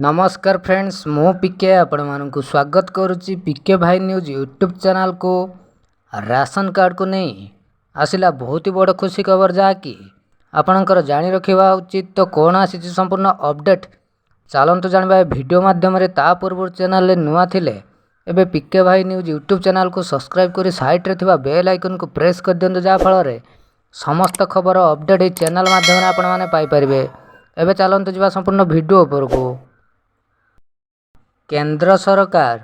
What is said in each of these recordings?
नमस्कार फ्रेंड्स, मु पीके आपण मानकु स्वागत करुच्ची पीके भाई न्यूज यूट्यूब चैनल को। राशन कार्ड को नहीं आसिला बहुत ही बड़ खुशी खबर जहाँकि आपणकर जानी रखा उचित। तो कौन आसी संपूर्ण अपडेट चलतु जाना वीडियो माध्यम ता पूर्व चैनल नुआ थिले एबे पीके भाई न्यूज यूट्यूब चैनल को सब्सक्राइब कर साइड रे थिबा बेल आइकन को प्रेस कर दियंतु जहाँफल समस्त खबर अपडेट ये चैनल माध्यम आपण माने पाई परिबे। एबे चलतु जा संपूर्ण वीडियो उपर को। केंद्र सरकार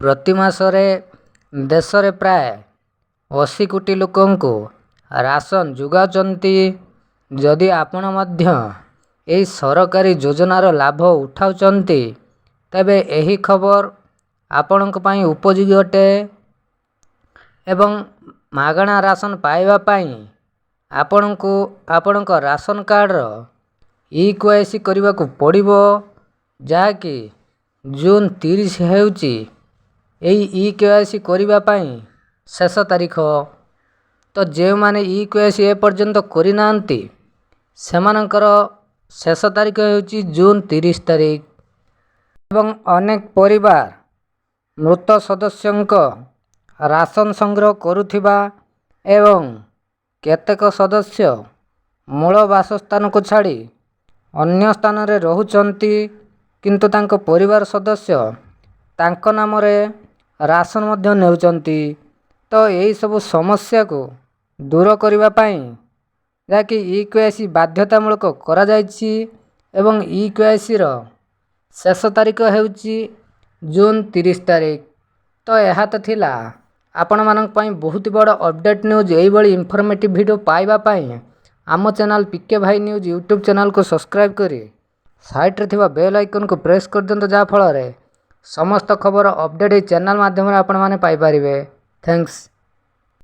प्रति मासरे देश रे प्राय 80 कोटी लोकों को राशन जुगाउचंती। जदि आपण मध्य एही सरकारी योजनार लाभ उठाउचंती तबे एही खबर आपणक पई उपयोगी अटे एवं मागणा राशन पाइबा पई आपणको आपणक राशन कार्ड रो ई-केवाईसी करबा को पड़िबो, जाकि जून 30 हेउची एही ई-केवाईसी करबा पई शेष तारीख। तो जे माने ई-केवाईसी ए पर्यंत करि नांती सेमानकर शेष तारीख हेउची जून 30 तारीख। एवं अनेक परिवार मृत सदस्यंक राशन संग्रह करुथिबा एवं केतेक सदस्य मूल वासस्थान को छाड़ी अन्य स्थान रे रहुचंती, किंतु तांको परिवार सदस्य तांको नाम रे राशन मध्य नेउचंती। तो यही सब समस्या को दूर करिबा पई जाकि ई-केवाईसी बाध्यतामूलक करा जायछि एवं ई-केवाईसी रो शेष तारीख हेउची जून 30 तारीख। तो यह तो थिला आपण मानक पई बहुत बड़ अपडेट न्यूज। एही बड़ी इन्फॉर्मेटिव वीडियो पाइबा पई आम चैनल पीके भाई न्यूज यूट्यूब चैनल को सब्सक्राइब करी साइड रे थिबा बेल आइकन को प्रेस कर दियंतु जहाँ फल समस्त खबर अपडेट चैनल माध्यम आपण माने पाई परिबे। थैंक्स।